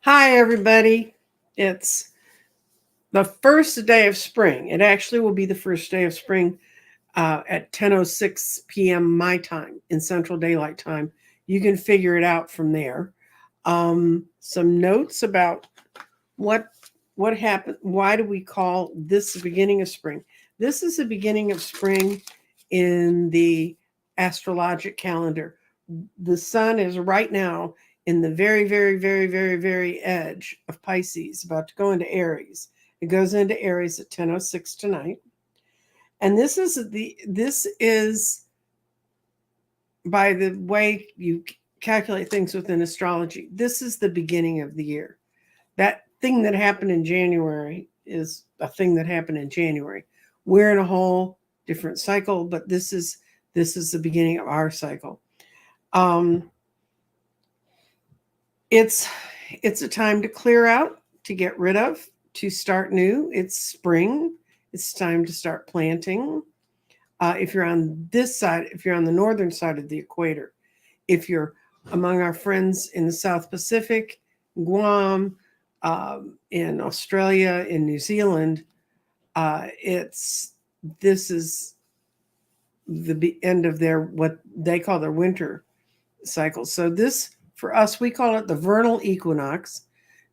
Hi, everybody. It's the first day of spring. It actually will be the first day of spring at 10:06 p.m. my time in Central Daylight Time. You can figure it out from there. Some notes about what what happened. Why do we call this the beginning of spring? This is the beginning of spring in the astrologic calendar. The sun is right now in the very, very, very, very, very edge of Pisces, about to go into Aries. It goes into Aries at 10:06 tonight. And this is by the way you calculate things within astrology, this is the beginning of the year. That thing that happened in January is a thing that happened in January. We're in a whole different cycle, but this is the beginning of our cycle. Um, it's it's a time to clear out, to get rid of, to start new. It's spring. It's time to start planting. If you're on this side, if you're on the northern side of the equator, if you're among our friends in the South Pacific, Guam, in Australia, in New Zealand, it's this is the end of their what they call their winter cycle. So this for us, we call it the vernal equinox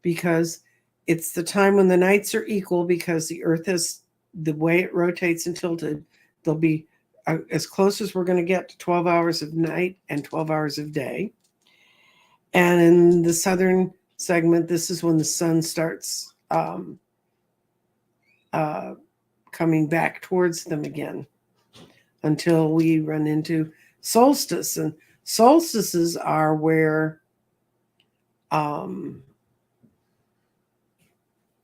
because it's the time when the nights are equal because the Earth has the way it rotates and tilted. There'll be as close as we're going to get to 12 hours of night and 12 hours of day. And in the southern segment, this is when the sun starts coming back towards them again until we run into solstice. And solstices are where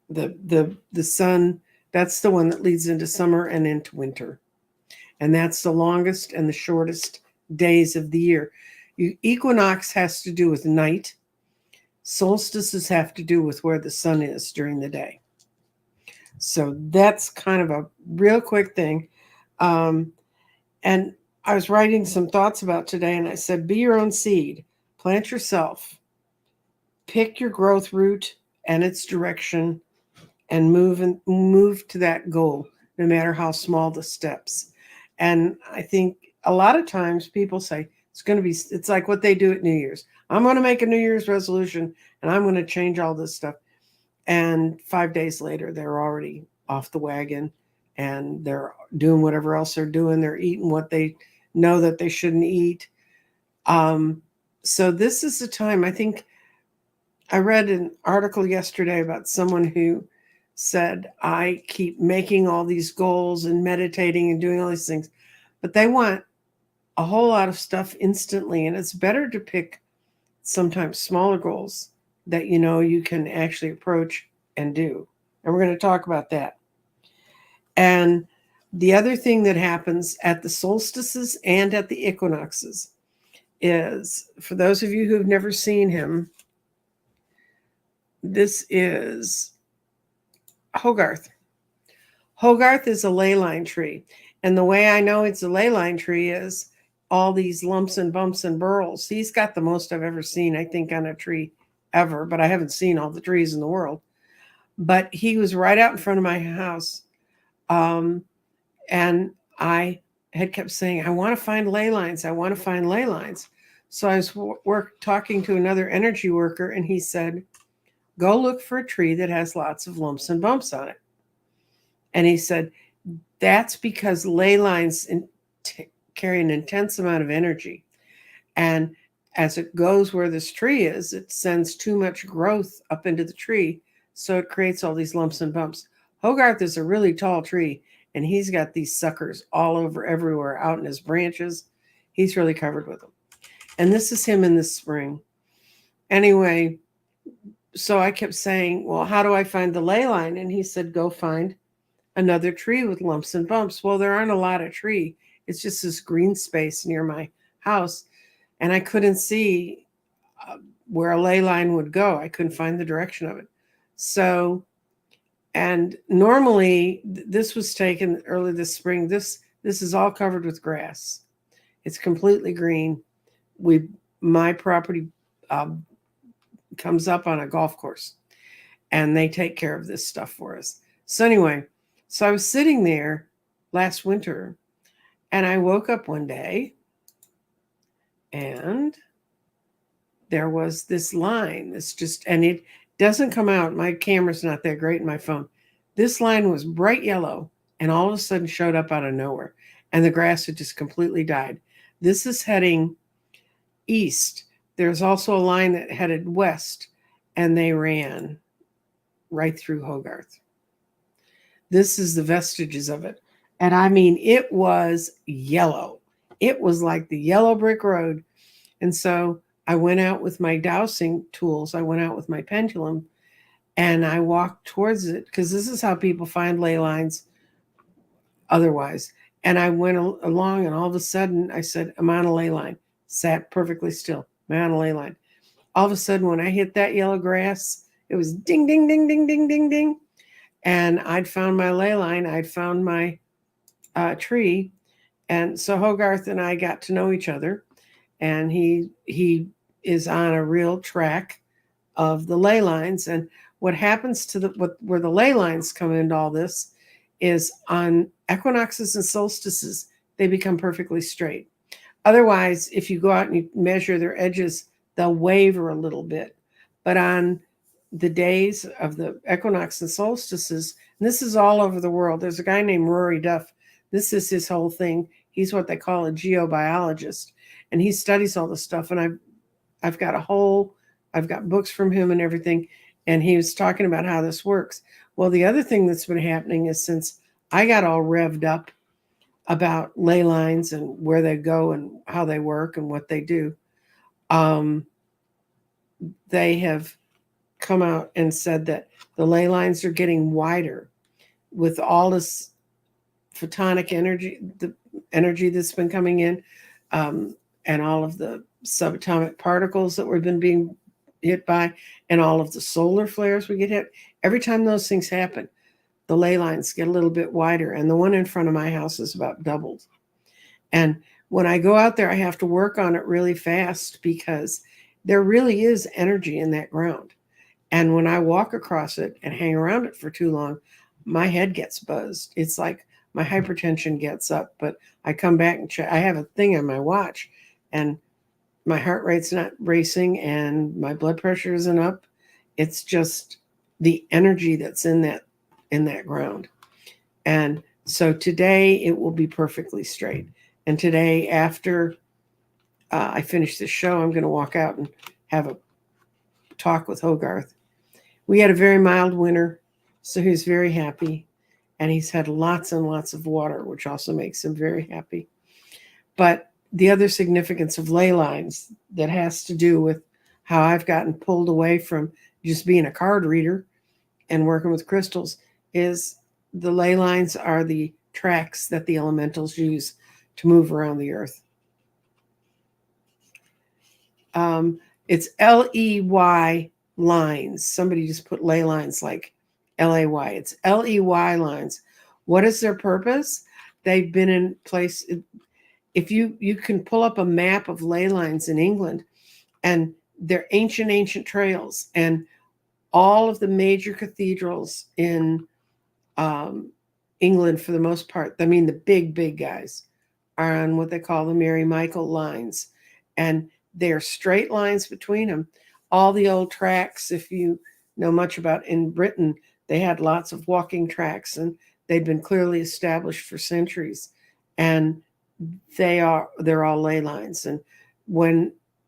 the sun, that's the one that leads into summer and into winter. And that's the longest and the shortest days of the year. Equinox has to do with night. Solstices have to do with where the sun is during the day. So that's kind of a real quick thing. And I was writing some thoughts about today, and I said, be your own seed, plant yourself, pick your growth route and its direction, and move to that goal, no matter how small the steps. And I think a lot of times people say it's like what they do at New Year's. I'm going to make a New Year's resolution and I'm going to change all this stuff. And 5 days later, they're already off the wagon and they're doing whatever else they're doing. They're eating what they know that they shouldn't eat. So this is the time. I think I read an article yesterday about someone who said, I keep making all these goals and meditating and doing all these things, but they want a whole lot of stuff instantly. And it's better to pick sometimes smaller goals that you can actually approach and do. And we're going to talk about that. And the other thing that happens at the solstices and at the equinoxes is, for those of you who've never seen him, this is Hogarth. Hogarth is a ley line tree. And the way I know it's a ley line tree is all these lumps and bumps and burls. He's got the most I've ever seen, I think, on a tree ever, but I haven't seen all the trees in the world. But he was right out in front of my house. And I had kept saying, I want to find ley lines. I want to find ley lines. So I was talking to another energy worker, and he said, go look for a tree that has lots of lumps and bumps on it. And he said, that's because ley lines carry an intense amount of energy. And as it goes where this tree is, it sends too much growth up into the tree. So it creates all these lumps and bumps. Hogarth is a really tall tree, and he's got these suckers all over everywhere out in his branches. He's really covered with them. And this is him in the spring. Anyway, so I kept saying, well, how do I find the ley line? And he said, go find another tree with lumps and bumps. Well, there aren't a lot of tree. It's just this green space near my house. And I couldn't see where a ley line would go. I couldn't find the direction of it. So, and normally this was taken early this spring. This is all covered with grass. It's completely green. My property comes up on a golf course, and they take care of this stuff for us. So anyway, so I was sitting there last winter, and I woke up one day, and there was this line. And it doesn't come out. My camera's not that great in my phone. This line was bright yellow and all of a sudden showed up out of nowhere. And the grass had just completely died. This is heading east. There's also a line that headed west, and they ran right through Hogarth. This is the vestiges of it. And I mean, it was yellow. It was like the yellow brick road. And so I went out with my dowsing tools. I went out with my pendulum, and I walked towards it, because this is how people find ley lines otherwise. And I went along, and all of a sudden I said, I'm on a ley line. Sat perfectly still. I'm on a ley line. All of a sudden, when I hit that yellow grass, it was ding, ding, ding, ding, ding, ding, ding. And I'd found my ley line. I'd found my tree. And so Hogarth and I got to know each other. And he is on a real track of the ley lines. And what happens to where the ley lines come into all this is on equinoxes and solstices, they become perfectly straight. Otherwise, if you go out and you measure their edges, they'll waver a little bit. But on the days of the equinox and solstices, and this is all over the world. There's a guy named Rory Duff. This is his whole thing. He's what they call a geobiologist, and he studies all this stuff. And I've got books from him and everything. And he was talking about how this works. Well, the other thing that's been happening is, since I got all revved up about ley lines and where they go and how they work and what they do, they have come out and said that the ley lines are getting wider with all this photonic energy, the energy that's been coming in, and all of the subatomic particles that we've been being hit by, and all of the solar flares we get hit. Every time those things happen, the ley lines get a little bit wider, and the one in front of my house is about doubled. And when I go out there, I have to work on it really fast, because there really is energy in that ground. And when I walk across it and hang around it for too long, my head gets buzzed. It's like my hypertension gets up. But I come back and check. I have a thing on my watch, and my heart rate's not racing and my blood pressure isn't up. It's just the energy that's in that ground. And so today it will be perfectly straight. And today, after I finish this show, I'm going to walk out and have a talk with Hogarth. We had a very mild winter, so he was very happy. And he's had lots and lots of water, which also makes him very happy. But the other significance of ley lines that has to do with how I've gotten pulled away from just being a card reader and working with crystals is the ley lines are the tracks that the elementals use to move around the earth. It's L-E-Y lines. Somebody just put ley lines like L-A-Y. It's L-E-Y lines. What is their purpose? They've been in place. If you can pull up a map of ley lines in England, and they're ancient trails, and all of the major cathedrals in England, for the most part, I mean, the big guys, are on what they call the Mary Michael lines. And they're straight lines between them. All the old tracks, if you know much about in Britain, they had lots of walking tracks, and they'd been clearly established for centuries. And they're all ley lines. And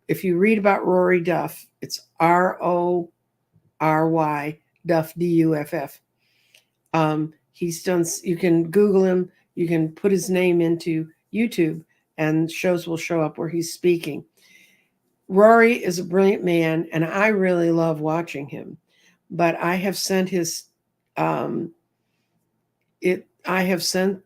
if you read about Rory Duff, it's R-O-R-Y Duff, D-U-F-F. He's done, you can Google him, you can put his name into YouTube, and shows will show up where he's speaking. Rory is a brilliant man, and I really love watching him. But I have sent I have sent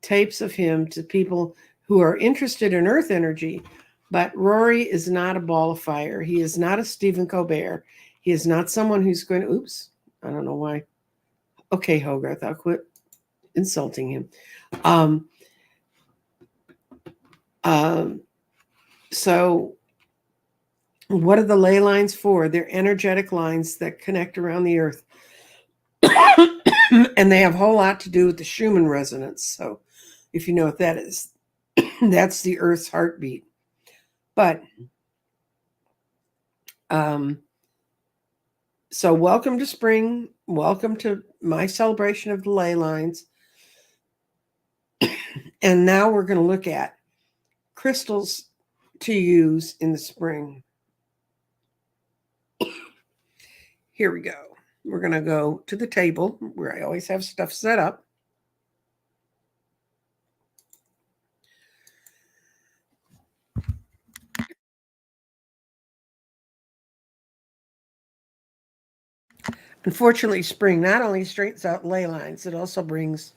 tapes of him to people who are interested in earth energy. But Rory is not a ball of fire. He is not a Stephen Colbert. He is not someone who's going to, oops, I don't know why. Okay, Hogarth, I'll quit insulting him. So What are the ley lines for? They're energetic lines that connect around the earth. And they have a whole lot to do with the Schumann resonance. So if you know what that is, that's the earth's heartbeat. But so welcome to spring. Welcome to my celebration of the ley lines. And now we're going to look at crystals to use in the spring. Here we go. We're going to go to the table where I always have stuff set up. Unfortunately, spring not only straightens out ley lines, it also brings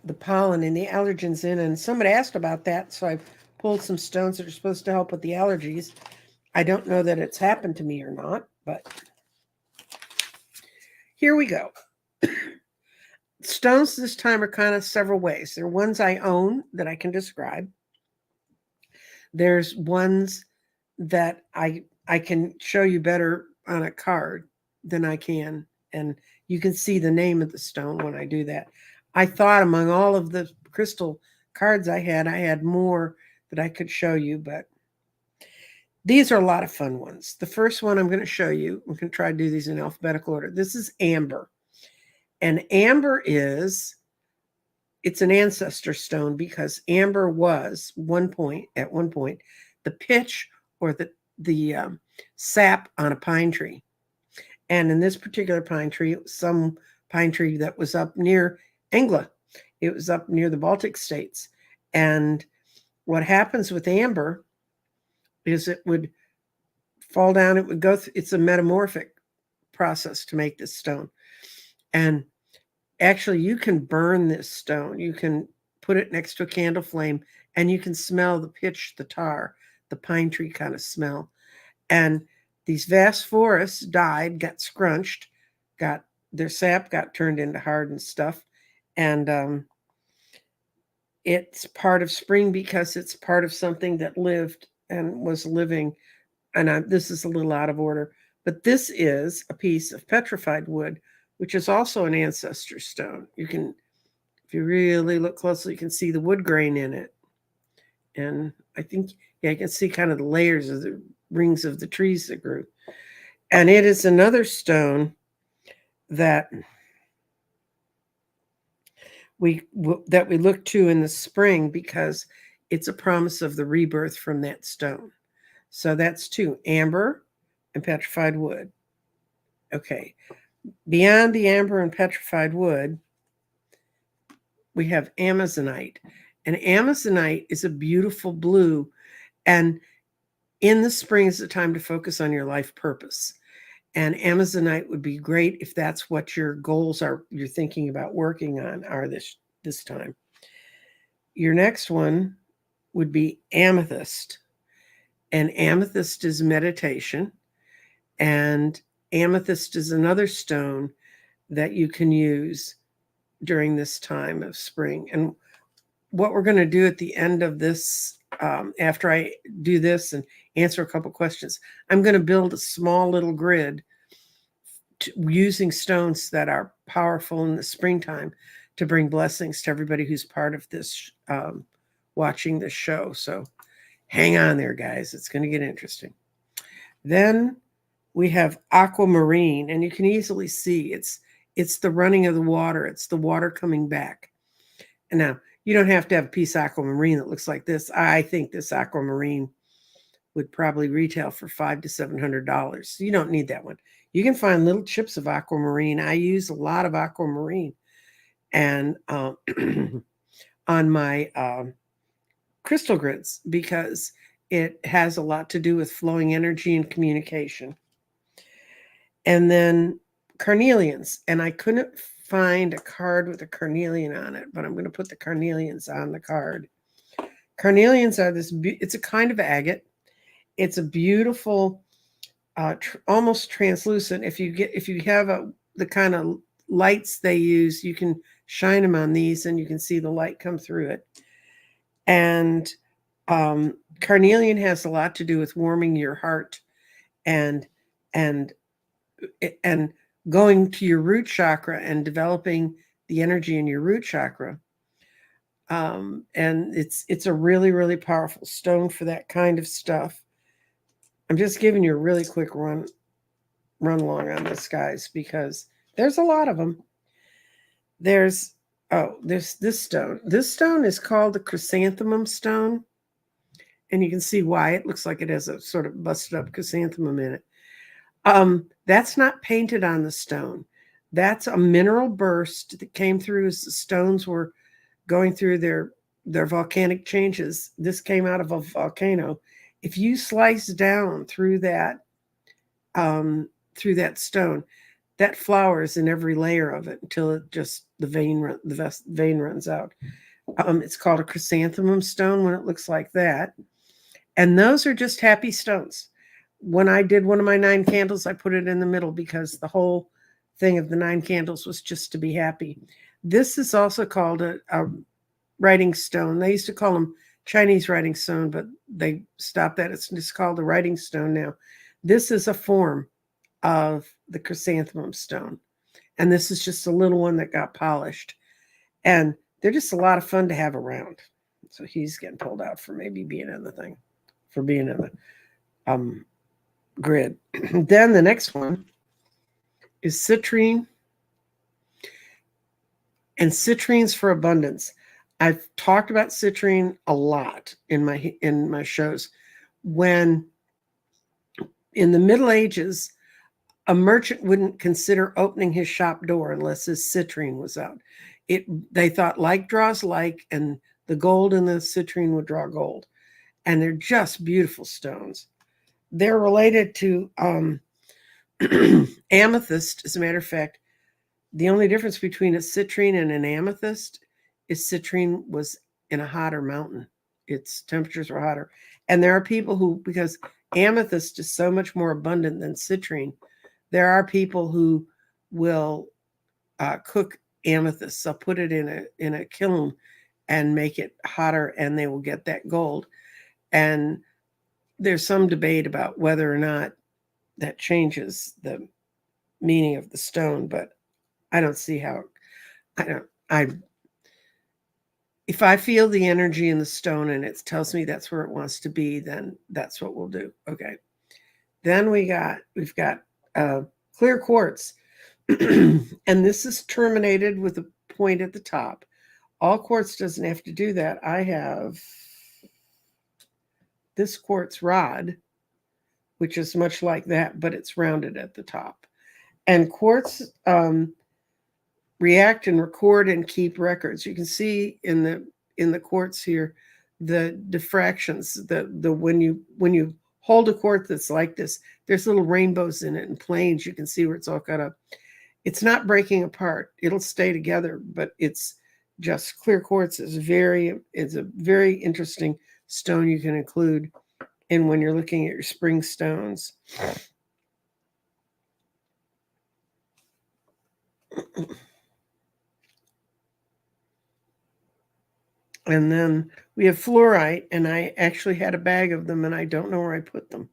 the pollen and the allergens in. And somebody asked about that, so I pulled some stones that are supposed to help with the allergies. I don't know that it's happened to me or not, but here we go. Stones this time are kind of several ways. There are ones I own that I can describe. There's ones that I can show you better on a card than I can. And you can see the name of the stone when I do that. I thought among all of the crystal cards I had more that I could show you, but these are a lot of fun ones. The first one I'm going to show you, we're going to try to do these in alphabetical order. This is amber. And amber it's an ancestor stone because amber was at one point, the pitch or the sap on a pine tree. And in this particular pine tree, it was some pine tree that was up near Engla. It was up near the Baltic states. And what happens with amber is it would fall down. It would go through, it's a metamorphic process to make this stone. And actually, you can burn this stone. You can put it next to a candle flame and you can smell the pitch, the tar, the pine tree kind of smell. And these vast forests died, got scrunched, got their sap got turned into hardened stuff. And it's part of spring because it's part of something that lived and was living. And this is a little out of order, but this is a piece of petrified wood, which is also an ancestor stone. You can, if you really look closely, you can see the wood grain in it. And I think, yeah, you can see kind of the layers of the rings of the trees that grew. And it is another stone that we look to in the spring because it's a promise of the rebirth from that stone. So that's two, amber and petrified wood. Okay. Beyond the amber and petrified wood, we have amazonite. And amazonite is a beautiful blue. And in the spring is the time to focus on your life purpose. And amazonite would be great if that's what your goals are, you're thinking about working on are this time. Your next one would be amethyst. And amethyst is meditation. And amethyst is another stone that you can use during this time of spring. And what we're going to do at the end of this, after I do this and answer a couple questions, I'm going to build a small little grid using stones that are powerful in the springtime to bring blessings to everybody who's part of this, watching this show. So hang on there, guys. It's going to get interesting. Then we have aquamarine, and you can easily see it's the running of the water. It's the water coming back. And now you don't have to have a piece of aquamarine that looks like this. I think this aquamarine would probably retail for $500 to $700. You don't need that one. You can find little chips of aquamarine. I use a lot of aquamarine, and on my crystal grids because it has a lot to do with flowing energy and communication. And then carnelians, and I couldn't find a card with a carnelian on it, but I'm going to put the carnelians on the card. Carnelians are it's a kind of agate. It's a beautiful, almost translucent. If you have the kind of lights they use, you can shine them on these and you can see the light come through it. And Carnelian has a lot to do with warming your heart and and and going to your root chakra and developing the energy in your root chakra. And it's a really, really powerful stone for that kind of stuff. I'm just giving you a really quick run along on this, guys, because there's a lot of them. There's this stone. This stone is called the chrysanthemum stone, and you can see why. It looks like it has a sort of busted up chrysanthemum in it. That's not painted on the stone. That's a mineral burst that came through as the stones were going through their volcanic changes. This came out of a volcano. If you slice down through that stone, that flowers in every layer of it until it just the vein runs out. It's called a chrysanthemum stone when it looks like that, and those are just happy stones. When I did one of my 9 candles, I put it in the middle because the whole thing of the 9 candles was just to be happy. This is also called a writing stone. They used to call them Chinese writing stone, but they stopped that. It's just called a writing stone now. This is a form of the chrysanthemum stone. And this is just a little one that got polished. And they're just a lot of fun to have around. So he's getting pulled out for maybe being in the thing, for being in the grid. Then the next one is citrine. And citrine's for abundance. I've talked about citrine a lot in my shows. When in the Middle Ages, a merchant wouldn't consider opening his shop door unless his citrine was out. They thought like draws like, and the gold in the citrine would draw gold. And they're just beautiful stones. They're related to amethyst. As a matter of fact, the only difference between a citrine and an amethyst is citrine was in a hotter mountain. Its temperatures were hotter. And there are people who, because amethyst is so much more abundant than citrine, there are people who will cook amethyst. So put it in a kiln and make it hotter, and they will get that gold. And there's some debate about whether or not that changes the meaning of the stone, but I don't see how. If I feel the energy in the stone and it tells me that's where it wants to be, then that's what we'll do. Okay. Then we've got clear quartz, and this is terminated with a point at the top. All quartz doesn't have to do that. I have this quartz rod, which is much like that, but it's rounded at the top. And quartz react and record and keep records. You can see in the quartz here the diffractions. The when you hold a quartz that's like this, there's little rainbows in it and planes. You can see where it's all cut up. It's not breaking apart. It'll stay together, but it's just clear quartz is a very interesting stone you can include in when you're looking at your spring stones. And then we have fluorite, and I actually had a bag of them, and I don't know where I put them.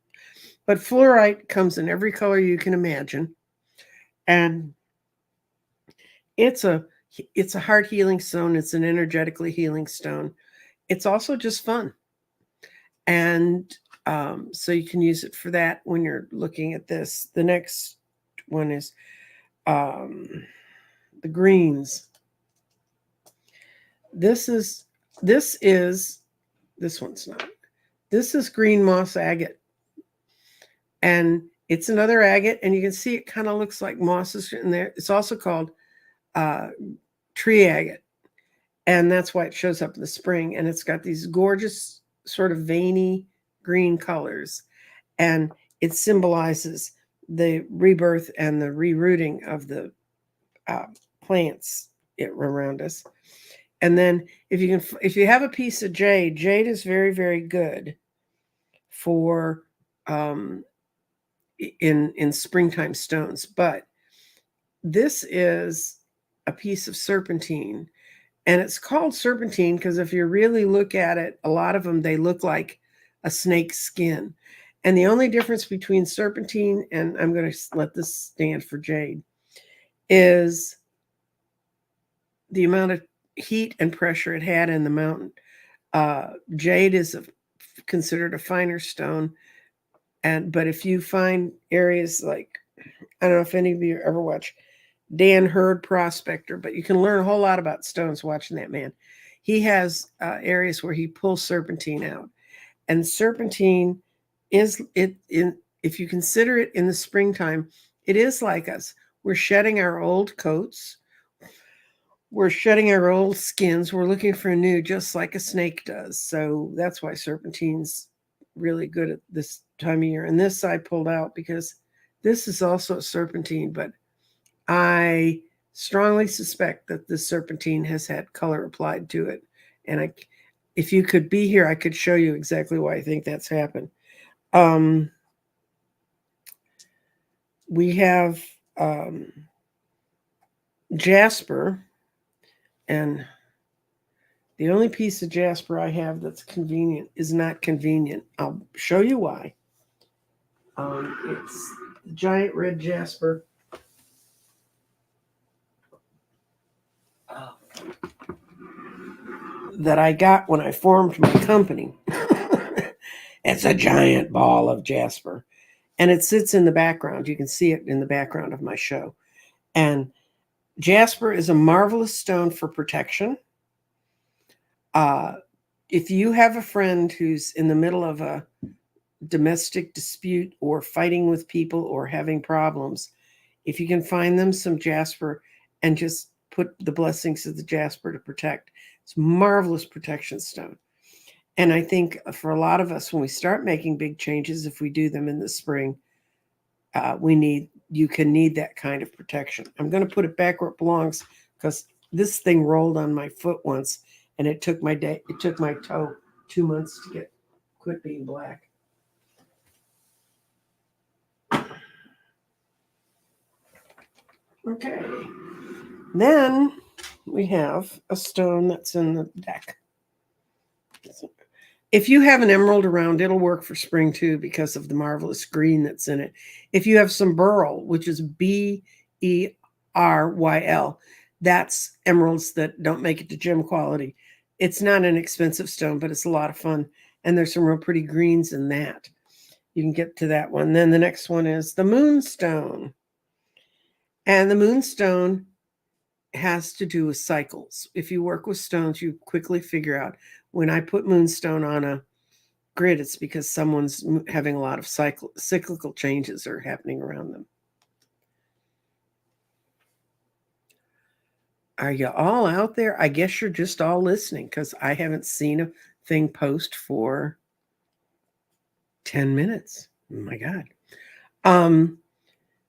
But fluorite comes in every color you can imagine, and it's a heart healing stone. It's an energetically healing stone. It's also just fun, and so you can use it for that when you're looking at this. The next one is the greens. This one's not. This is green moss agate. And it's another agate, and you can see it kind of looks like mosses in there. It's also called tree agate. And that's why it shows up in the spring. And it's got these gorgeous sort of veiny green colors. And it symbolizes the rebirth and the rerooting of the plants around us. And then if you have a piece of jade is very, very good for in springtime stones. But this is a piece of serpentine, and it's called serpentine because if you really look at it, a lot of them, they look like a snake's skin. And the only difference between serpentine, and I'm going to let this stand for jade, is the amount of heat and pressure it had in the mountain. Jade is considered a finer stone, but if you find areas like, I don't know if any of you ever watch Dan Hurd Prospector, but you can learn a whole lot about stones watching that man. He has areas where he pulls serpentine out, and serpentine is it in if you consider it in the springtime, it is like us. We're shedding our old coats. We're shedding our old skins. We're looking for a new, just like a snake does. So that's why serpentine's really good at this time of year. And this I pulled out because this is also a serpentine, but I strongly suspect that the serpentine has had color applied to it. And if you could be here, I could show you exactly why I think that's happened. We have jasper, and the only piece of jasper I have that's convenient is not convenient. I'll show you why. It's the giant red jasper. That I got when I formed my company. It's a giant ball of jasper, and it sits in the background. You can see it in the background of my show. And jasper is a marvelous stone for protection. If you have a friend who's in the middle of a domestic dispute or fighting with people or having problems, if you can find them some jasper and just put the blessings of the jasper to protect, it's a marvelous protection stone. And I think for a lot of us, when we start making big changes, if we do them in the spring, you can need that kind of protection. I'm going to put it back where it belongs because this thing rolled on my foot once, and it took my toe 2 months to quit being black. Okay. Then we have a stone that's in the deck. If you have an emerald around, it'll work for spring too because of the marvelous green that's in it. If you have some beryl, which is BERYL, that's emeralds that don't make it to gem quality. It's not an expensive stone, but it's a lot of fun. And there's some real pretty greens in that. You can get to that one. Then the next one is the moonstone. And the moonstone has to do with cycles. If you work with stones, you quickly figure out when I put moonstone on a grid, it's because someone's having a lot of cyclical changes are happening around them. Are you all out there? I guess you're just all listening because I haven't seen a thing post for 10 minutes. Oh my God.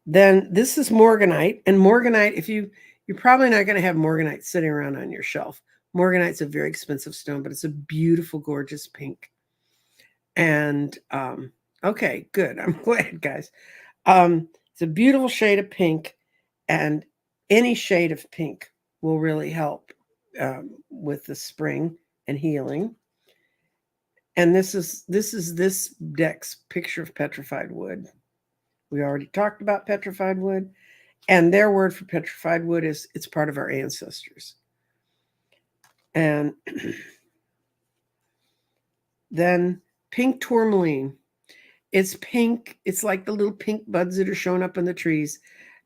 Then this is morganite. And morganite, you're probably not going to have morganite sitting around on your shelf. Morganite's a very expensive stone, but it's a beautiful, gorgeous pink. And okay, good. I'm glad, guys. It's a beautiful shade of pink, and any shade of pink will really help with the spring and healing. And this is this deck's picture of petrified wood. We already talked about petrified wood, and their word for petrified wood is it's part of our ancestors. And then pink tourmaline. It's pink. It's like the little pink buds that are showing up in the trees.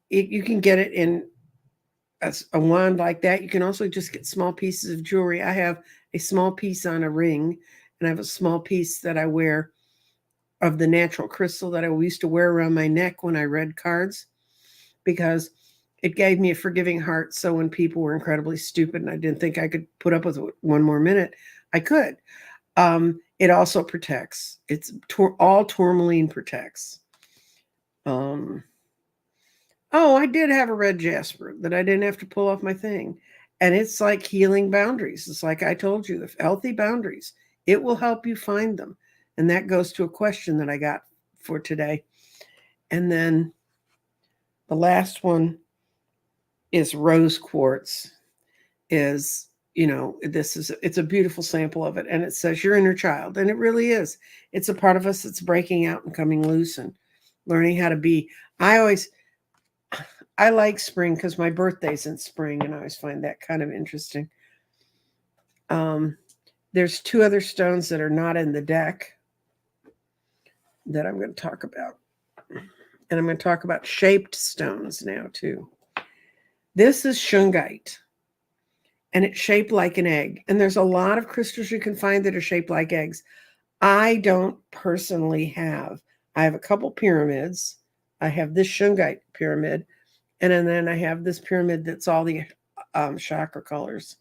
You can get it in a wand like that. You can also just get small pieces of jewelry. I have a small piece on a ring, and I have a small piece that I wear of the natural crystal that I used to wear around my neck when I read cards, because it gave me a forgiving heart. So when people were incredibly stupid and I didn't think I could put up with one more minute, I could. It also protects. It's all tourmaline protects. Oh, I did have a red jasper that I didn't have to pull off my thing. And it's like healing boundaries. It's like I told you, the healthy boundaries. It will help you find them. And that goes to a question that I got for today. And then the last one is rose quartz. it's a beautiful sample of it. And it says your inner child. And it really is. It's a part of us that's breaking out and coming loose and learning how to be. I like spring because my birthday's in spring, and I always find that kind of interesting. There's two other stones that are not in the deck that I'm going to talk about. And I'm going to talk about shaped stones now, too. This is shungite, and it's shaped like an egg. And there's a lot of crystals you can find that are shaped like eggs. I don't personally have. I have a couple pyramids. I have this shungite pyramid, and then I have this pyramid that's all the chakra colors.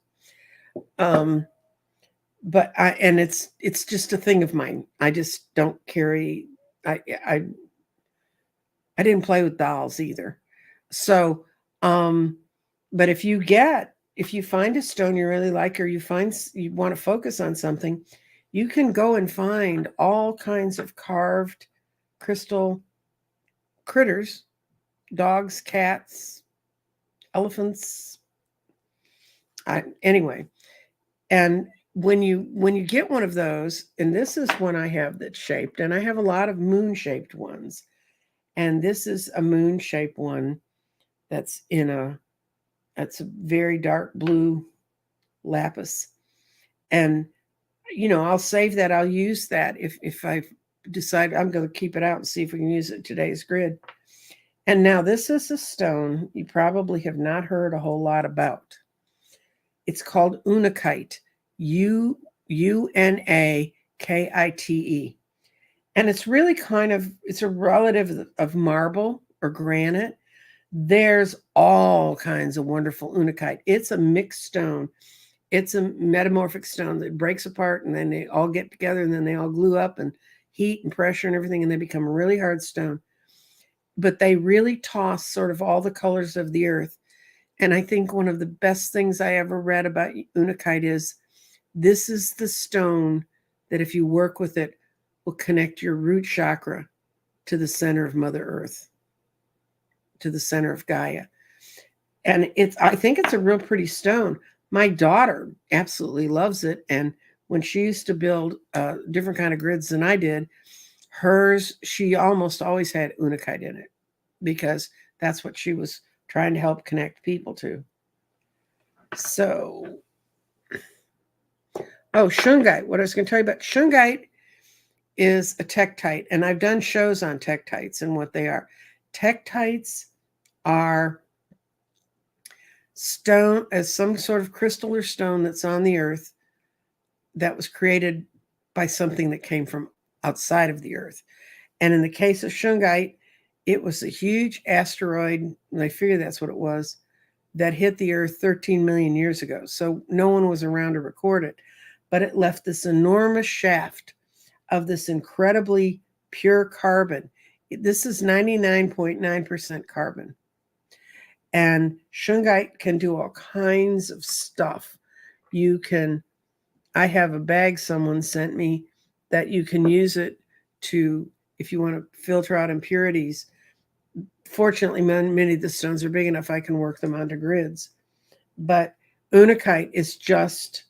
But it's just a thing of mine. I just don't carry. I didn't play with dolls either. So, but if you find a stone you really like, or you want to focus on something, you can go and find all kinds of carved crystal critters, dogs, cats, elephants. Anyway, and when you get one of those, and this is one I have that's shaped, and I have a lot of moon-shaped ones. And this is a moon-shaped one that's that's a very dark blue lapis. And, I'll save that. I'll use that if I decide I'm going to keep it out and see if we can use it in today's grid. And now this is a stone you probably have not heard a whole lot about. It's called unakite, Unakite. And it's really it's a relative of marble or granite. There's all kinds of wonderful unakite. It's a mixed stone. It's a metamorphic stone that breaks apart, and then they all get together, and then they all glue up, and heat and pressure and everything, and they become a really hard stone. But they really toss sort of all the colors of the earth. And I think one of the best things I ever read about unakite is this is the stone that if you work with it, will connect your root chakra to the center of Mother Earth, to the center of Gaia. And I think it's a real pretty stone. My daughter absolutely loves it. And when she used to build different kind of grids than I did, she almost always had unakite in it, because that's what she was trying to help connect people to. So, shungite. What I was going to tell you about shungite is a tektite, and I've done shows on tektites and what they are. Tektites are stone, as some sort of crystal or stone that's on the earth that was created by something that came from outside of the earth. And in the case of shungite, it was a huge asteroid, and I figure that's what it was, that hit the earth 13 million years ago. So no one was around to record it, but it left this enormous shaft of this incredibly pure carbon. This is 99.9% carbon. And shungite can do all kinds of stuff. I have a bag someone sent me that you can use it to, if you want to filter out impurities. Fortunately, many of the stones are big enough I can work them onto grids. But unakite is just,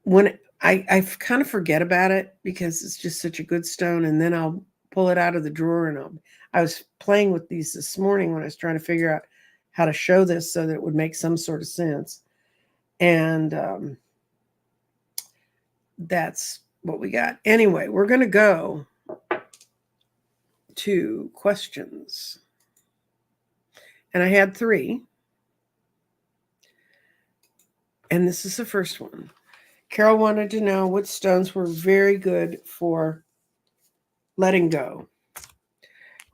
when I kind of forget about it because it's just such a good stone, and then I'll pull it out of the drawer, and I was playing with these this morning when I was trying to figure out how to show this so that it would make some sort of sense. And that's what we got. Anyway, we're going to go to questions. And I had 3. And this is the first one. Carol wanted to know what stones were very good for letting go.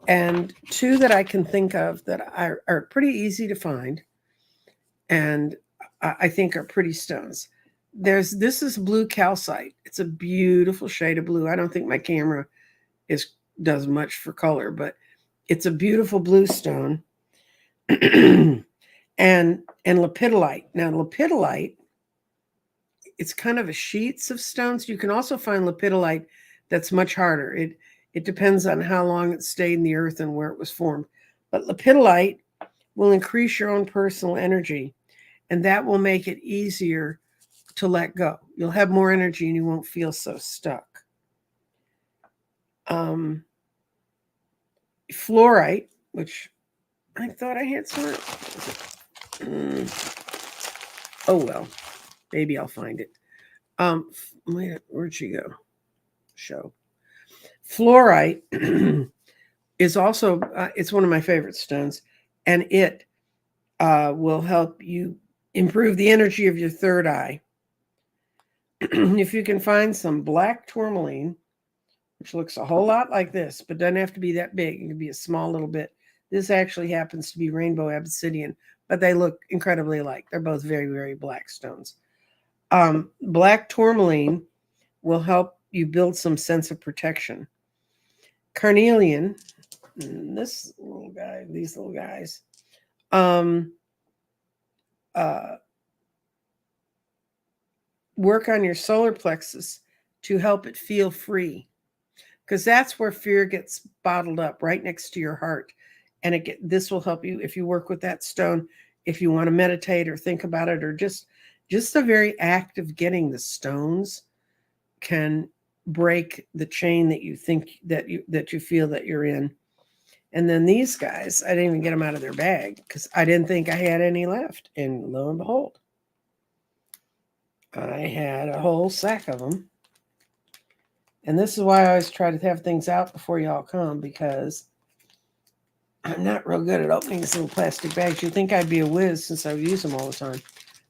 And 2 that I can think of that are pretty easy to find, and I think are pretty stones. This is blue calcite. It's a beautiful shade of blue. I don't think my camera does much for color, but it's a beautiful blue stone. and lepidolite. Now, lepidolite, it's kind of a sheets of stones. You can also find lepidolite that's much harder. It depends on how long it stayed in the earth and where it was formed. But lepidolite will increase your own personal energy. And that will make it easier to let go. You'll have more energy and you won't feel so stuck. Fluorite, which I thought I had some. Oh well, maybe I'll find it. Where'd she go? Show. Fluorite is also it's one of my favorite stones, and it will help you improve the energy of your third eye. If you can find some black tourmaline, which looks a whole lot like this, but doesn't have to be that big. It can be a small little bit. This actually happens to be rainbow obsidian, but they look incredibly alike. They're both very, very black stones. Black tourmaline will help you build some sense of protection. Carnelian, these little guys, work on your solar plexus to help it feel free, because that's where fear gets bottled up, right next to your heart. And this will help you if you work with that stone, if you want to meditate or think about it, or just the very act of getting the stones can break the chain that you think that you feel that you're in. And then these guys, I didn't even get them out of their bag because I didn't think I had any left. And lo and behold, I had a whole sack of them. And this is why I always try to have things out before y'all come, because I'm not real good at opening these little plastic bags. You'd think I'd be a whiz since I use them all the time.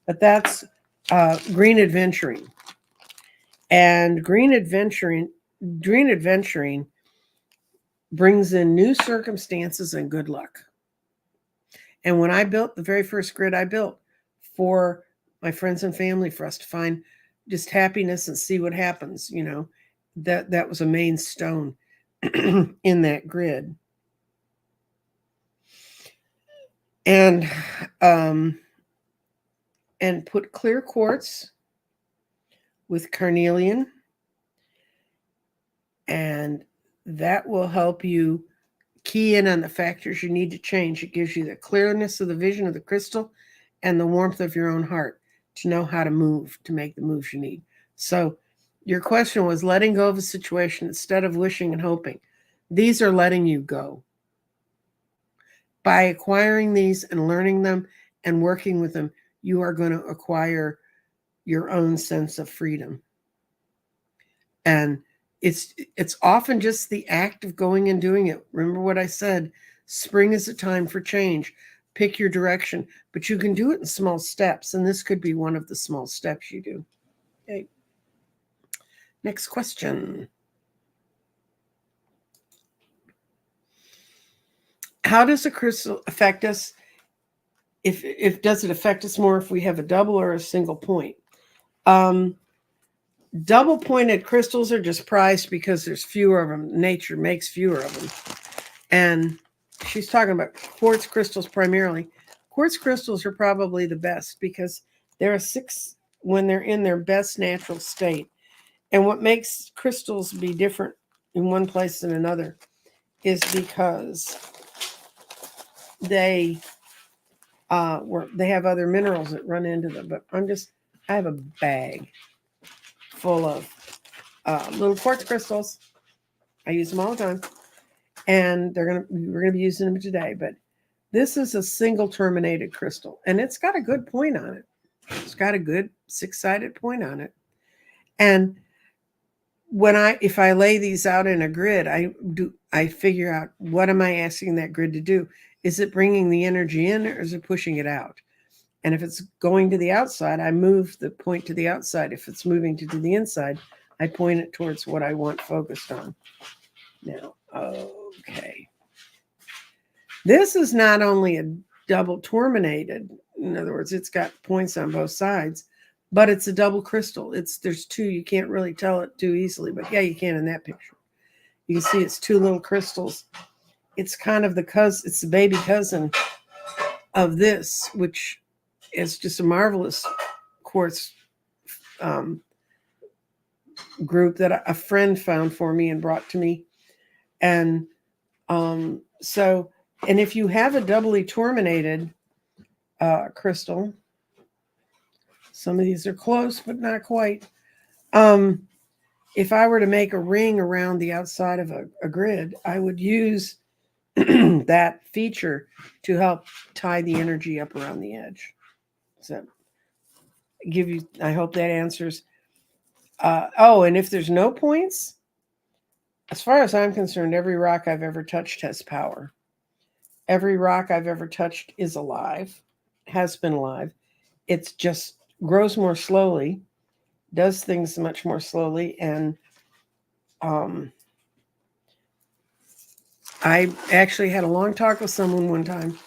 But that's green adventuring. And green adventuring brings in new circumstances and good luck. And when I built the very first grid I built for my friends and family, for us to find just happiness and see what happens, that was a main stone in that grid. And put clear quartz with carnelian, and that will help you key in on the factors you need to change. It gives you the clearness of the vision of the crystal and the warmth of your own heart to know how to move, to make the moves you need. So your question was letting go of a situation instead of wishing and hoping. These are letting you go. By acquiring these and learning them and working with them, you are going to acquire your own sense of freedom. And it's often just the act of going and doing it. Remember what I said, spring is a time for change. Pick your direction, but you can do it in small steps. And this could be one of the small steps you do. Okay. Next question. How does a crystal affect us? If does it affect us more if we have a double or a single point? Double pointed crystals are just prized because there's fewer of them. Nature makes fewer of them. And she's talking about quartz crystals primarily. Quartz crystals are probably the best because there are 6 when they're in their best natural state. And what makes crystals be different in one place than another is because they have other minerals that run into them. But I have a bag full of little quartz crystals. I use them all the time, and we're gonna be using them today. But this is a single terminated crystal, and it's got a good point on it. It's got a good 6-sided point on it. And if I lay these out in a grid, I figure out, what am I asking that grid to do? Is it bringing the energy in, or is it pushing it out? And if it's going to the outside, I move the point to the outside. If it's moving to the inside, I point it towards what I want focused on. Now, okay. This is not only a double terminated, in other words, it's got points on both sides, but it's a double crystal. There's 2. You can't really tell it too easily, but yeah, you can in that picture. You can see it's 2 little crystals. It's kind of it's the baby cousin of this, which is just a marvelous quartz group that a friend found for me and brought to me. And and if you have a doubly terminated crystal, Some of these are close, but not quite. If I were to make a ring around the outside of a grid, I would use that feature to help tie the energy up around the edge. So give you, I hope that answers. And if there's no points, as far as I'm concerned, every rock I've ever touched has power. Every rock I've ever touched is alive, has been alive. It's just grows more slowly, does things much more slowly. And I actually had a long talk with someone one time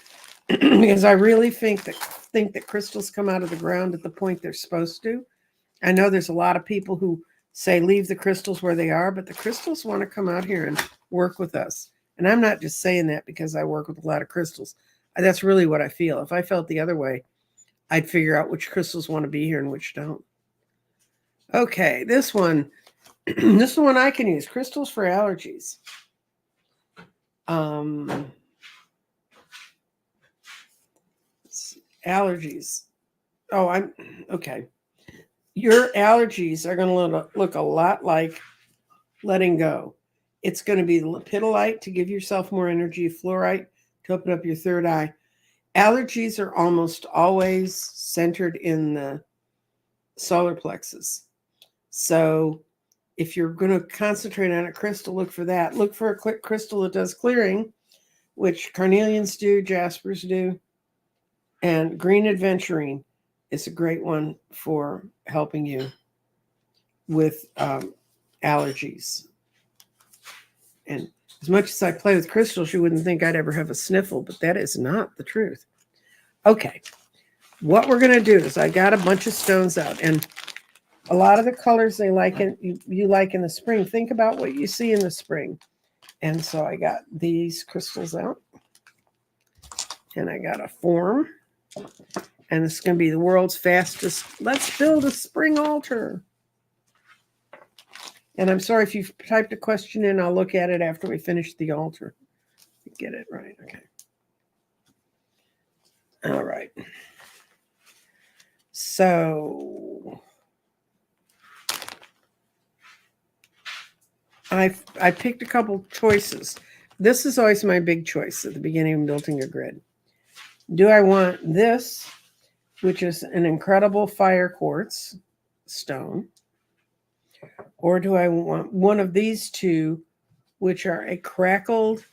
because I really think that crystals come out of the ground at the point they're supposed to. I know there's a lot of people who say leave the crystals where they are, but the crystals want to come out here and work with us. And I'm not just saying that because I work with a lot of crystals. That's really what I feel. If I felt the other way, I'd figure out which crystals want to be here and which don't. Okay, this one, this is the one I can use. Crystals for allergies. Allergies. Oh, I'm okay. Your allergies are going to look a lot like letting go. It's going to be lepidolite to give yourself more energy, fluorite to open up your third eye. Allergies are almost always centered in the solar plexus. So if you're going to concentrate on a crystal, look for that. Look for a quick crystal that does clearing, which carnelians do, jaspers do, and green aventurine is a great one for helping you with allergies. And as much as I play with crystals, you wouldn't think I'd ever have a sniffle, but that is not the truth. Okay, what we're going to do is I got a bunch of stones out, and a lot of the colors they like you like in the spring. Think about what you see in the spring. And so I got these crystals out, and I got a form, and it's going to be the world's fastest. Let's build a spring altar. And I'm sorry if you've typed a question in, I'll look at it after we finish the altar. Get it right. Okay. All right. So I picked a couple choices. This is always my big choice at the beginning of building a grid. Do I want this, which is an incredible fire quartz stone, or do I want one of these two, which are a crackled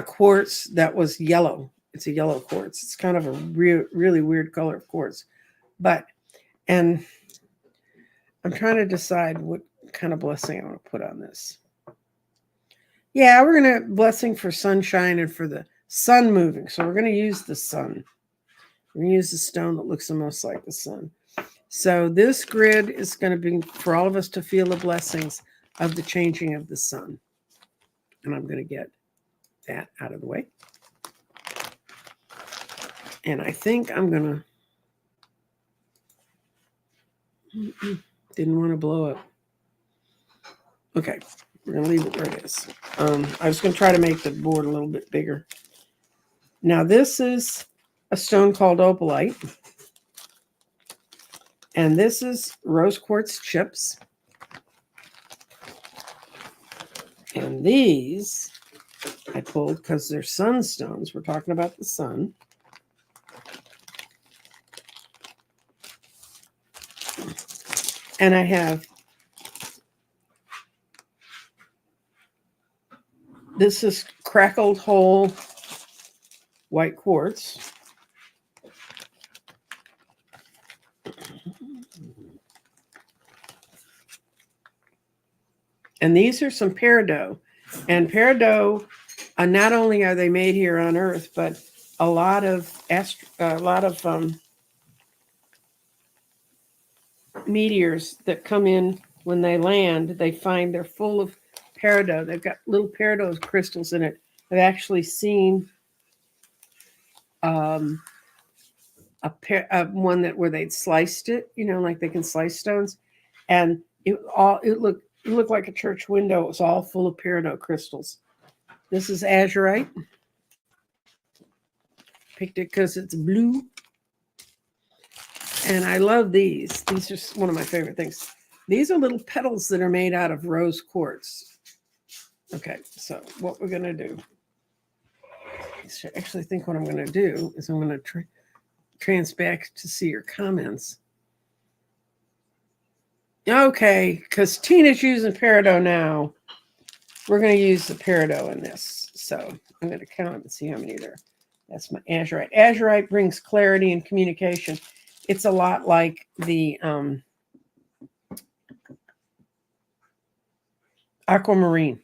quartz that was yellow? It's a yellow quartz. It's kind of a really weird color of quartz. And I'm trying to decide what kind of blessing I want to put on this. Yeah, we're going to blessing for sunshine and for the sun moving. So we're going to use the sun. We're going to use the stone that looks the most like the sun. So this grid is going to be for all of us to feel the blessings of the changing of the sun. And I'm going to get that out of the way. And I think I'm going to... Didn't want to blow up. Okay, we're going to leave it where it is. I was going to try to make the board a little bit bigger. Now this is a stone called opalite. And this is rose quartz chips. And these I pulled because they're sunstones. We're talking about the sun. And I have, this is crackled whole white quartz. And these are some peridot. And peridot, not only are they made here on Earth, but a lot of meteors that come in when they land, they find they're full of peridot. They've got little peridot crystals in it. I've actually seen one that where they'd sliced it, like they can slice stones, and it looked like a church window. It was all full of peridot crystals. This is azurite. Picked it because it's blue. And I love these. These are one of my favorite things. These are little petals that are made out of rose quartz. Okay, so what we're going to do, I actually think what I'm going to do is I'm going to trans back to see your comments. Okay, because Tina's using peridot now. We're going to use the peridot in this. So I'm going to count them and see how many there are. That's my azurite. Azurite brings clarity and communication. It's a lot like the aquamarine.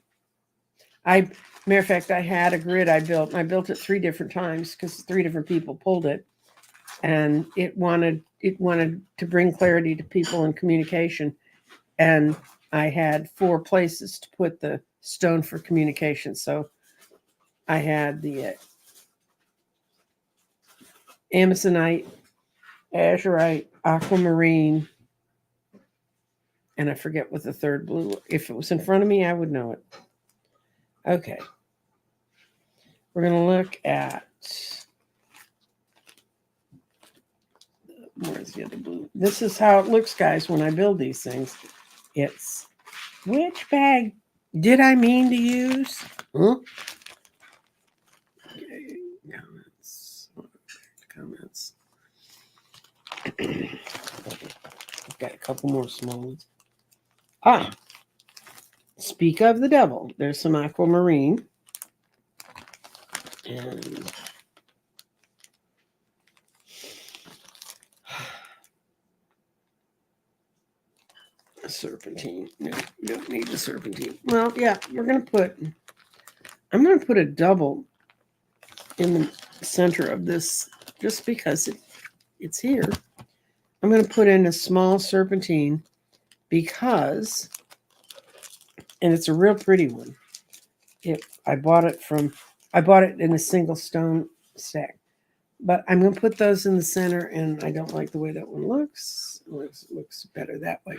Matter of fact, I had a grid I built. I built it 3 different times because 3 different people pulled it, and it wanted to bring clarity to people and communication. And I had 4 places to put the stone for communication. So I had the amazonite, azurite, aquamarine, and I forget what the third blue. If it was in front of me, I would know it. Okay. We're going to look at, where's the other blue? This is how it looks, guys, when I build these things. It's, which bag did I mean to use? Huh? Okay, comments. I've got a couple more small ones. Speak of the devil. There's some aquamarine. And a serpentine. No, you don't need the serpentine. Well, yeah, I'm going to put a double in the center of this just because it's here. I'm going to put in a small serpentine because, and it's a real pretty one. I bought it in a single stone stack. But I'm going to put those in the center, and I don't like the way that one looks. It looks better that way.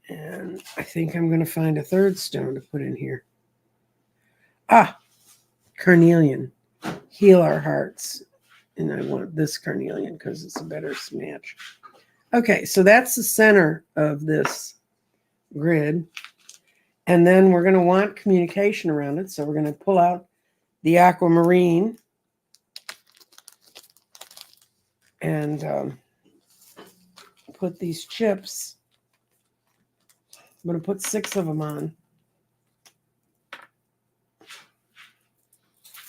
And I think I'm going to find a third stone to put in here. Carnelian. Heal our hearts. And I want this carnelian because it's a better match. Okay, so that's the center of this grid. And then we're going to want communication around it. So we're going to pull out the aquamarine and put these chips. I'm going to put 6 of them on.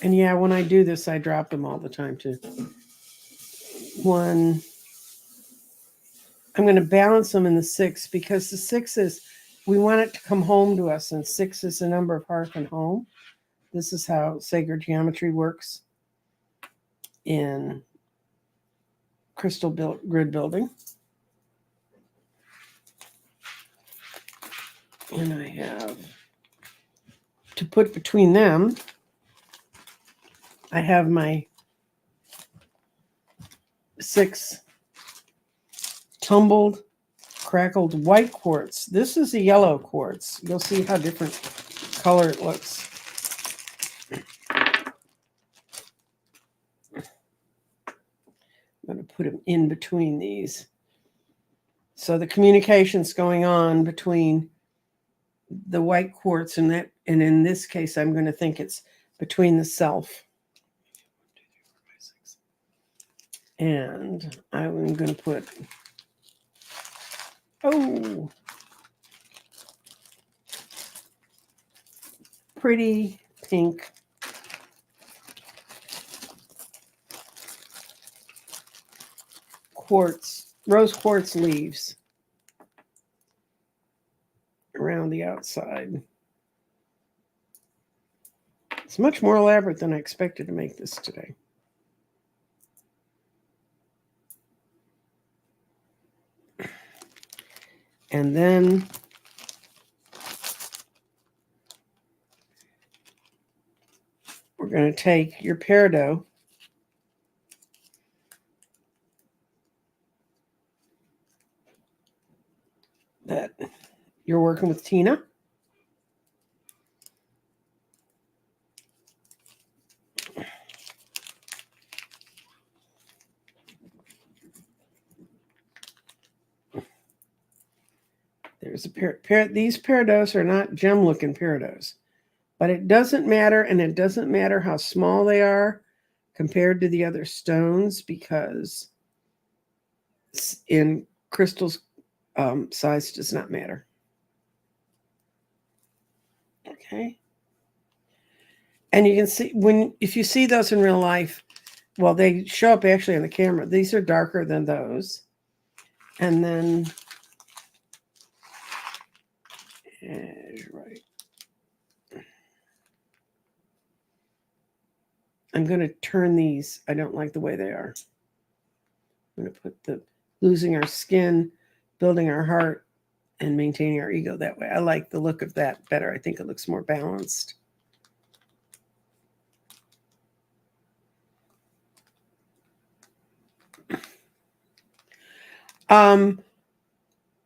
And yeah, when I do this, I drop them all the time too. 1. I'm going to balance them in the 6 because the 6 is, we want it to come home to us, and 6 is the number of hearth and home. This is how sacred geometry works in crystal grid building. And I have to put between them, I have my 6 tumbled, crackled white quartz. This is a yellow quartz. You'll see how different color it looks. I'm going to put them in between these. So the communication's going on between the white quartz and in this case, I'm going to think it's between the self. And I'm going to put, pretty pink quartz, rose quartz leaves around the outside. It's much more elaborate than I expected to make this today. And then we're going to take your peridot that you're working with Tina. There's a these peridot are not gem-looking peridots, but it doesn't matter, and it doesn't matter how small they are compared to the other stones, because in crystals, size does not matter. Okay. And you can see if you see those in real life, well, they show up actually on the camera. These are darker than those. And then, right. I'm going to turn these. I don't like the way they are. I'm going to put the losing our skin, building our heart, and maintaining our ego that way. I like the look of that better. I think it looks more balanced.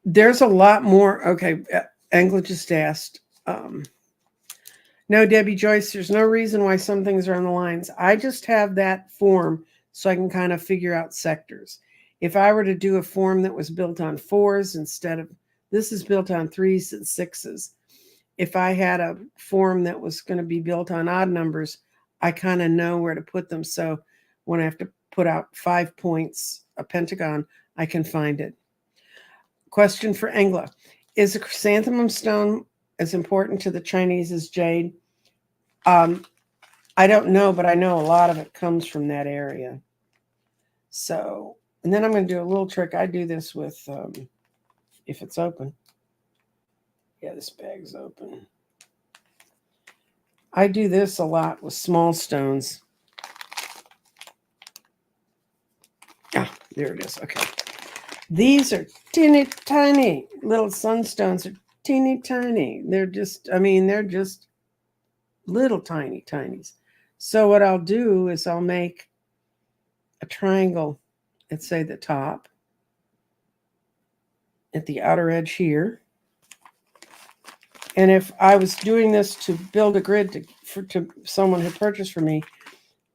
There's a lot more. Okay, Angela just asked. No, Debbie Joyce, there's no reason why some things are on the lines. I just have that form so I can kind of figure out sectors. If I were to do a form that was built on 4s instead of, this is built on 3s and 6s. If I had a form that was going to be built on odd numbers, I kind of know where to put them. So when I have to put out 5 points, a pentagon, I can find it. Question for Angela. Is a chrysanthemum stone as important to the Chinese as jade? I don't know, but I know a lot of it comes from that area. So, and then I'm going to do a little trick. I do this with, if it's open. Yeah, this bag's open. I do this a lot with small stones. Ah, there it is. Okay. These are teeny tiny. Little sunstones are teeny tiny. They're just, they're just little tiny tinies. So what I'll do is I'll make a triangle at, say, the top, at the outer edge here. And if I was doing this to build a grid to someone who purchased from me,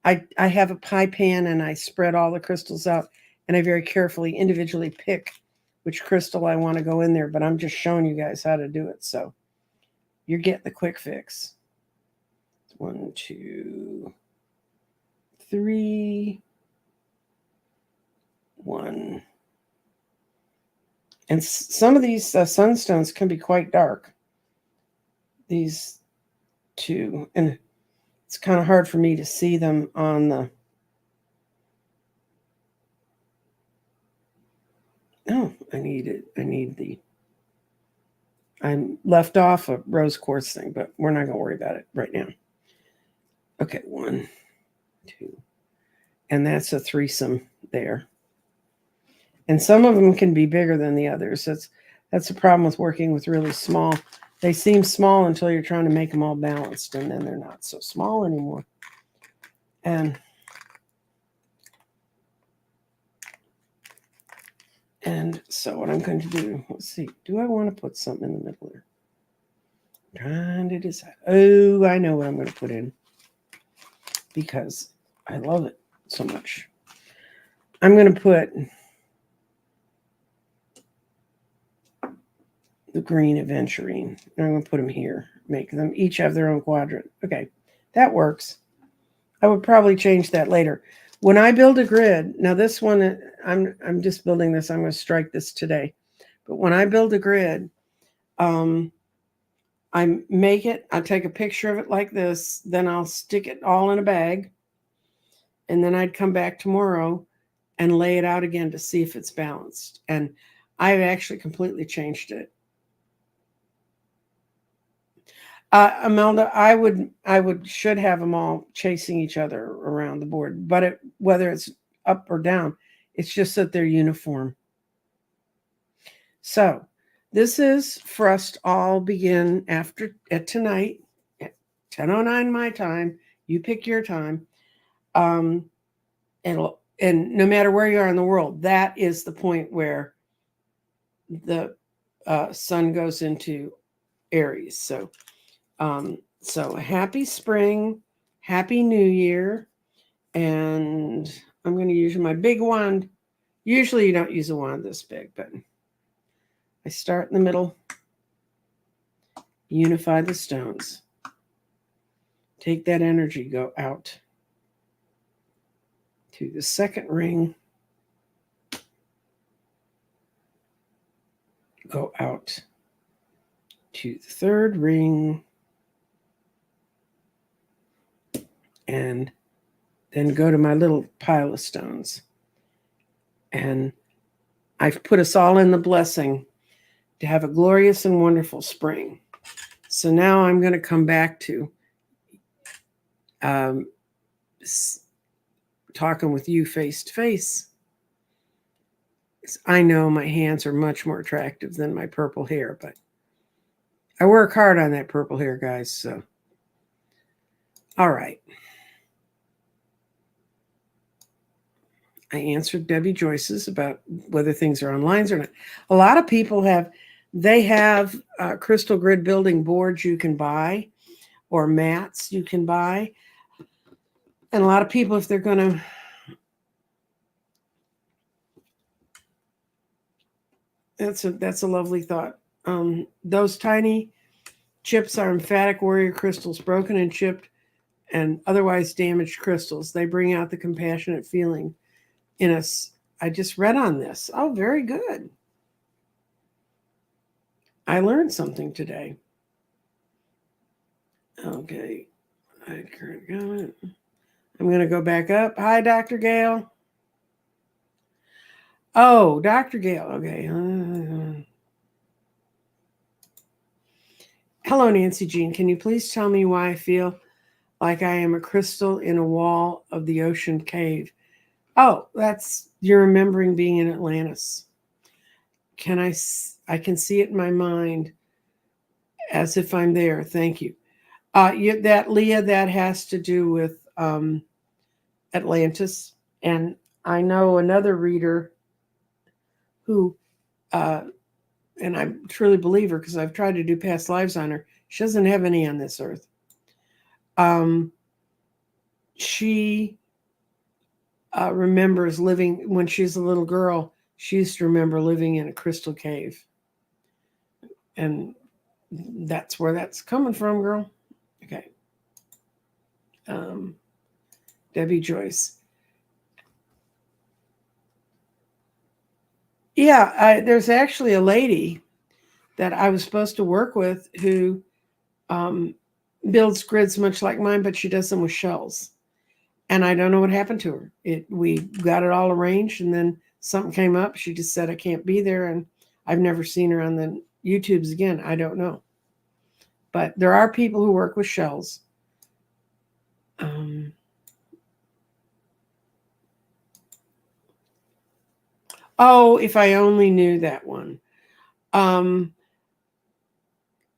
I have a pie pan and I spread all the crystals out, and I very carefully individually pick which crystal I want to go in there, but I'm just showing you guys how to do it. So you're getting the quick fix. 1, 2, 3, 1. And some of these sunstones can be quite dark. These two, and it's kind of hard for me to see them on the. Oh, I I'm left off a rose quartz thing, but we're not going to worry about it right now. Okay, 1, 2, and that's a threesome there. And some of them can be bigger than the others. That's the problem with working with really small. They seem small until you're trying to make them all balanced, and then they're not so small anymore. And so what I'm going to do, let's see, do I want to put something in the middle there? I'm trying to decide. Oh, I know what I'm going to put in, because I love it so much. I'm going to put the green aventurine, and I'm going to put them here. Make them each have their own quadrant. Okay, that works. I would probably change that later. When I build a grid, now this one, I'm just building this. I'm going to strike this today. But when I build a grid, I make it, I take a picture of it like this, then I'll stick it all in a bag, and then I'd come back tomorrow and lay it out again to see if it's balanced. And I've actually completely changed it. Imelda, I should have them all chasing each other around the board, but whether it's up or down, it's just that they're uniform. So this is for us to all begin at tonight at 10:09 my time. You pick your time. And no matter where you are in the world, that is the point where the sun goes into Aries. So happy spring, happy new year. And I'm going to use my big wand. Usually you don't use a wand this big, but I start in the middle Unify the stones. Take that energy, go out to the second ring. Go out to the third ring. And then go to my little pile of stones. And I've put us all in the blessing to have a glorious and wonderful spring. So now I'm going to come back to talking with you face to face. I know my hands are much more attractive than my purple hair, but I work hard on that purple hair, guys. So, all right. I answered Debbie Joyce's about whether things are on lines or not. A lot of people have crystal grid building boards you can buy, or mats you can buy. And a lot of people, if they're going to that's a lovely thought. Those tiny chips are emphatic warrior crystals, broken and chipped and otherwise damaged crystals. They bring out the compassionate feeling in us. I just read on this. Oh, very good. I learned something today. Okay. I'm going to go back up. Hi, Dr. Gail. Oh, Dr. Gail. Okay. Hello, Nancy Jean. Can you please tell me why I feel like I am a crystal in a wall of the ocean cave? Oh, you're remembering being in Atlantis. I can see it in my mind as if I'm there. Thank you. Leah, that has to do with Atlantis. And I know another reader who, and I truly believe her because I've tried to do past lives on her. She doesn't have any on this earth. She remembers living, when she's a little girl, she used to remember living in a crystal cave. And that's where that's coming from, girl. Okay. Debbie Joyce. Yeah, there's actually a lady that I was supposed to work with who builds grids much like mine, but she does them with shells. And I don't know what happened to her. We got it all arranged, and then something came up. She just said, I can't be there. And I've never seen her on the YouTubes again. I don't know. But there are people who work with shells. Oh, if I only knew that one.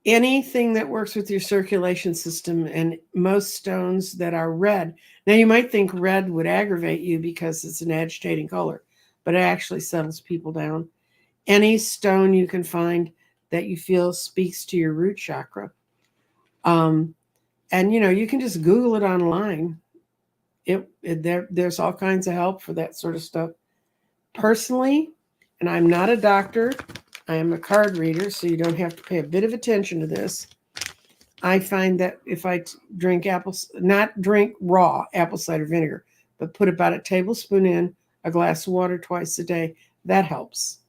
Anything that works with your circulation system, and most stones that are red. Now, you might think red would aggravate you because it's an agitating color, but it actually settles people down. Any stone you can find that you feel speaks to your root chakra. And, you can just Google it online. There's all kinds of help for that sort of stuff. Personally, and I'm not a doctor, I am a card reader, so you don't have to pay a bit of attention to this. I find that if I not drink raw apple cider vinegar, but put about a tablespoon in a glass of water twice a day, that helps.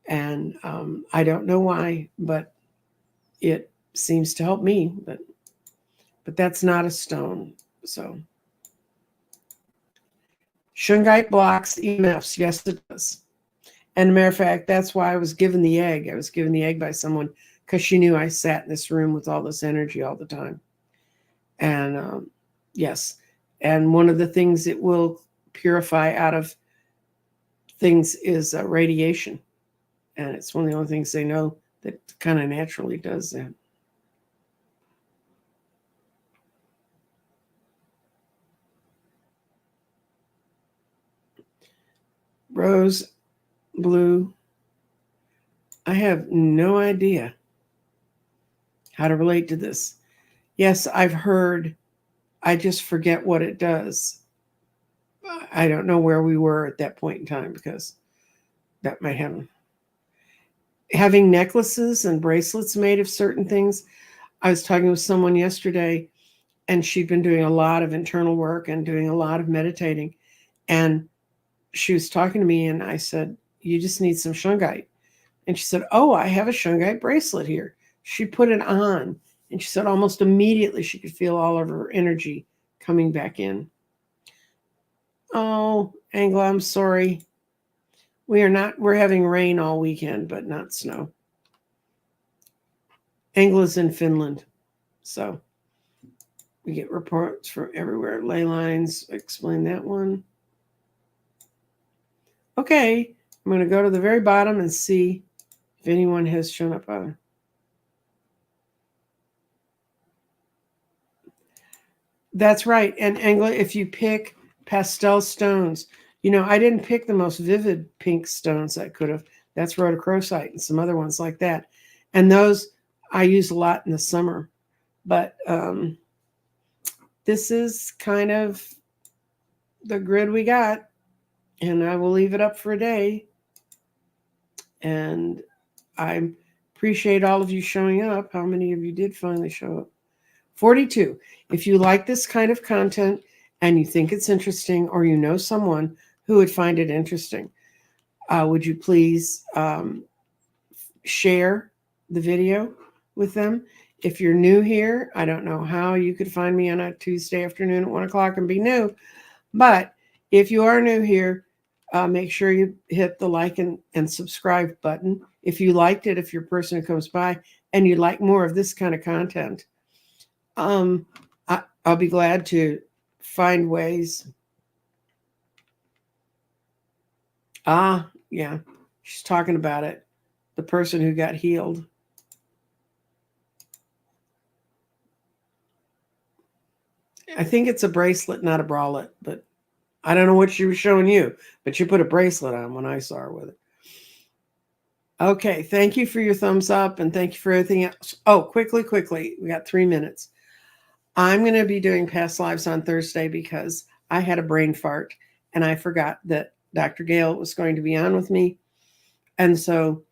And I don't know why, but it seems to help me. But that's not a stone. So shungite blocks EMFs. Yes, it does. And a matter of fact, that's why I was given the egg. I was given the egg by someone because she knew I sat in this room with all this energy all the time. And yes, and one of the things it will purify out of things is radiation. And it's one of the only things they know that kind of naturally does that. Rose, blue. I have no idea how to relate to this. Yes, I've heard. I just forget what it does. I don't know where we were at that point in time because that might happen. having necklaces and bracelets made of certain things. I was talking with someone yesterday, and she'd been doing a lot of internal work and doing a lot of meditating. And she was talking to me, and I said, "You just need some shungite." And she said, "Oh, I have a shungite bracelet here." She put it on, and she said almost immediately she could feel all of her energy coming back in. Oh, Angela, I'm sorry. We're having rain all weekend, but not snow. Angla's in Finland. So we get reports from everywhere. Ley lines, explain that one. Okay, I'm going to go to the very bottom and see if anyone has shown up on. That's right. And Angela, if you pick pastel stones, I didn't pick the most vivid pink stones I could have. That's rhodochrosite and some other ones like that. And those I use a lot in the summer. But this is kind of the grid we got. And I will leave it up for a day. And I appreciate all of you showing up. How many of you did finally show up? 42. If you like this kind of content and you think it's interesting, or you know someone who would find it interesting, would you please share the video with them? If you're new here, I don't know how you could find me on a Tuesday afternoon at 1 o'clock and be new. But if you are new here, make sure you hit the like and subscribe button. If you liked it, if you're a person who comes by and you'd like more of this kind of content, I'll be glad to find ways. Yeah, she's talking about it. The person who got healed. I think it's a bracelet, not a bralette, but I don't know what she was showing you, but she put a bracelet on when I saw her with it. Okay, thank you for your thumbs up, and thank you for everything else. Oh, quickly, we got 3 minutes. I'm going to be doing past lives on Thursday because I had a brain fart and I forgot that Dr. Gail was going to be on with me. And so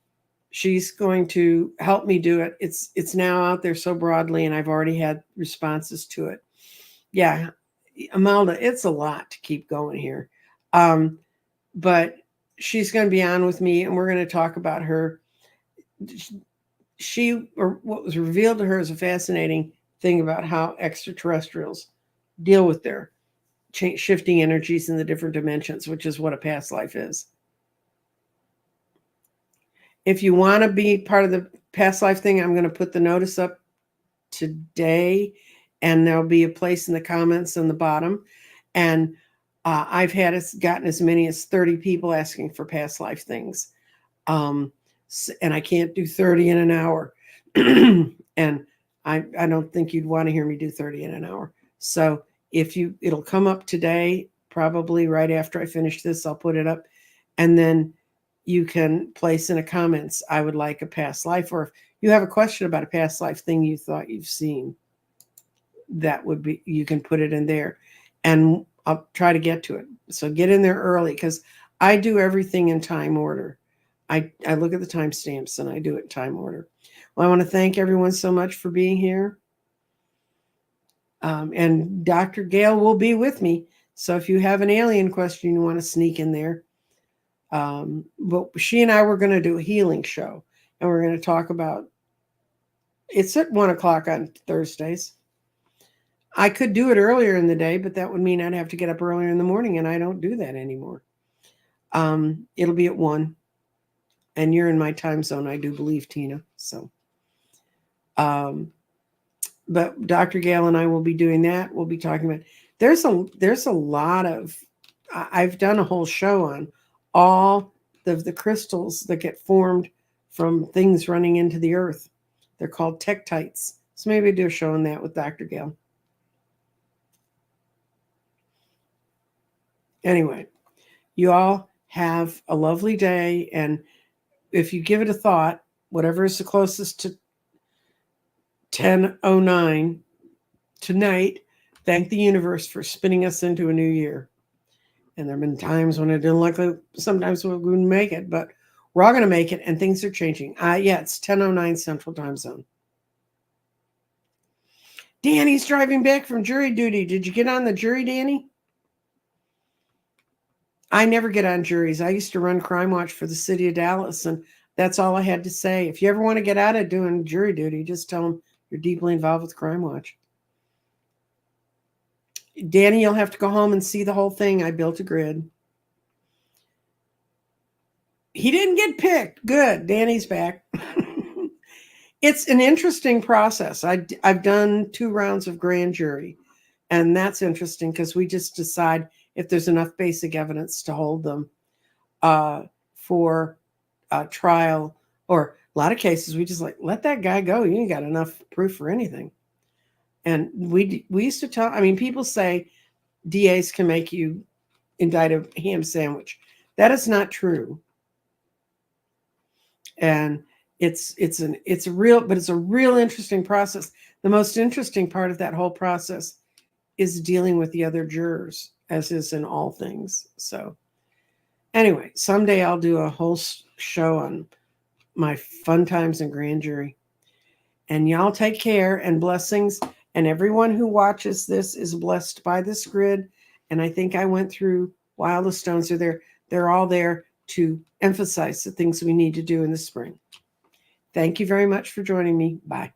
she's going to help me do it. It's now out there so broadly, and I've already had responses to it. Yeah, Imelda, it's a lot to keep going here. But she's going to be on with me, and we're going to talk about her. Or what was revealed to her is a fascinating thing about how extraterrestrials deal with their shifting energies in the different dimensions, which is what a past life is. If you want to be part of the past life thing, I'm going to put the notice up today, and there'll be a place in the comments on the bottom. And I've gotten as many as 30 people asking for past life things. And I can't do 30 in an hour. And I don't think you'd want to hear me do 30 in an hour. So it'll come up today, probably right after I finish this, I'll put it up. And then you can place in the comments, I would like a past life, or if you have a question about a past life thing you thought you've seen, you can put it in there, and I'll try to get to it. So get in there early, because I do everything in time order. I look at the timestamps and I do it in time order. Well, I want to thank everyone so much for being here. And Dr. Gail will be with me. So if you have an alien question you want to sneak in there, but she and I were going to do a healing show, and we're going to talk about, it's at 1 o'clock on Thursdays. I could do it earlier in the day, but that would mean I'd have to get up earlier in the morning, and I don't do that anymore. It'll be at 1, and you're in my time zone, I do believe, Tina. So, but Dr. Gail and I will be doing that. We'll be talking about, there's a lot of, I've done a whole show on all of the crystals that get formed from things running into the earth. They're called tektites. So maybe do a show on that with Dr. Gail. Anyway, you all have a lovely day. And if you give it a thought, whatever is the closest to 10:09 tonight, thank the universe for spinning us into a new year. And there have been times when it didn't look like sometimes we wouldn't make it, but We're all going to make it, and things are changing. Yeah, it's 10:09 Central Time Zone. Danny's driving back from jury duty. Did you get on the jury, Danny? I never get on juries. I used to run Crime Watch for the city of Dallas, and that's all I had to say. If you ever want to get out of doing jury duty, just tell them you're deeply involved with Crime Watch. Danny, you'll have to go home and see the whole thing. I built a grid. He didn't get picked. Good. Danny's back. It's an interesting process. I've done 2 rounds of grand jury, and that's interesting because we just decide if there's enough basic evidence to hold them for trial, or a lot of cases we just like, let that guy go. You ain't got enough proof for anything. And we used to tell, I mean, people say DAs can make you indict a ham sandwich. That is not true. And it's a real interesting process. The most interesting part of that whole process is dealing with the other jurors, as is in all things. So anyway, someday I'll do a whole show on my fun times in grand jury. And y'all take care, and blessings. And everyone who watches this is blessed by this grid. And I think I went through while the stones are there. They're all there to emphasize the things we need to do in the spring. Thank you very much for joining me. Bye.